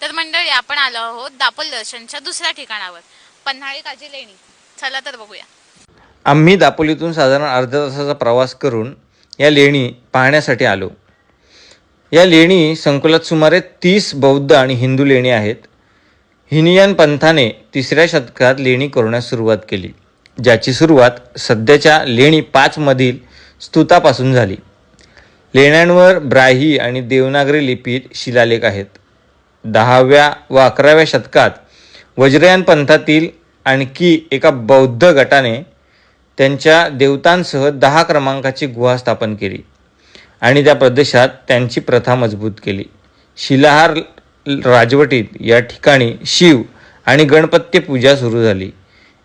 तर मंडळी आपण आलो आहोत दापोली दर्शनच्या दुसऱ्या ठिकाणावर, पन्हाळी काजी लेणी. चला तर बघूया. आम्ही दापोलीतून साधारण अर्ध्या तासाचा प्रवास करून या लेणी पाहण्यासाठी आलो. या लेणी संकुलात सुमारे 30 बौद्ध आणि हिंदू लेणी आहेत. हिनयान पंथाने 3ऱ्या शतकात लेणी कोरण्यास सुरुवात केली, ज्याची सुरुवात सध्याच्या लेणी 5 मधील स्तूतापासून झाली. लेण्यांवर ब्राही आणि देवनागरी लिपीत शिलालेख आहेत. 10व्या व 11व्या शतकात वज्रयान पंथातील आणखी एका बौद्ध गटाने त्यांच्या देवतांसह 10 क्रमांकाची गुहा स्थापन केली आणि त्या प्रदेशात त्यांची प्रथा मजबूत केली. शिलाहार राजवटीत या ठिकाणी शिव आणि गणपत्य पूजा सुरू झाली.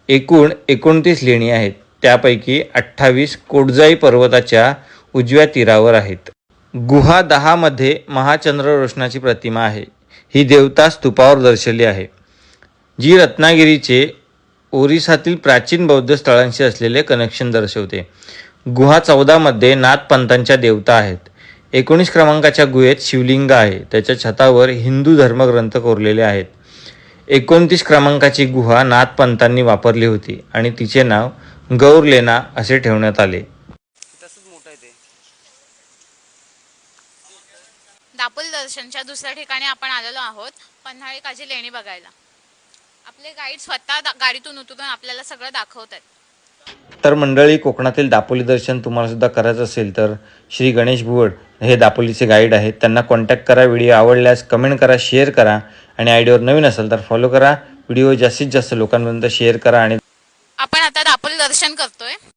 एकूण 29 लेणी आहेत, त्यापैकी 28 कोटजाई पर्वताच्या उजव्या तीरावर आहेत. गुहा 10 मध्ये महाचंद्र रोषणाची प्रतिमा आहे. ही देवता स्तूपावर दर्शवली आहे, जी रत्नागिरीचे ओरिसातील प्राचीन बौद्ध स्थळांशी असलेले कनेक्शन दर्शवते. गुहा 14 मध्ये नाथपंथांच्या देवता आहेत. 19 क्रमांकाच्या गुहेत शिवलिंग आहे, त्याच्या छतावर हिंदू धर्मग्रंथ कोरलेले आहेत. 29 क्रमांकाची गुहा नाथपंथांनी वापरली होती आणि तिचे नाव गौरलेना असे ठेवण्यात आले. दापोली दर्शनच्या दुसऱ्या ठिकाणी आपण आलेलो आहोत, पन्हाळी काजी लेणी बघायला. आपले गाईड स्वतः गाडीतून उतरून आपल्याला सगळं दाखवतात. तर मंडळी, कोकणातील दापोली दर्शन तुम्हाला सुद्धा करायचं असेल तर श्री गणेश भुवड हे दापोलीचे गाईड आहेत. त्यांना कॉन्टॅक्ट करा. व्हिडिओ आवडल्यास कमेंट करा, शेअर करा आणि आयडीवर नवीन असेल तर फॉलो करा. व्हिडिओ जास्तीत जास्त लोकांपर्यंत शेअर करा. आणि आपण आता दापोली दर्शन करतोय.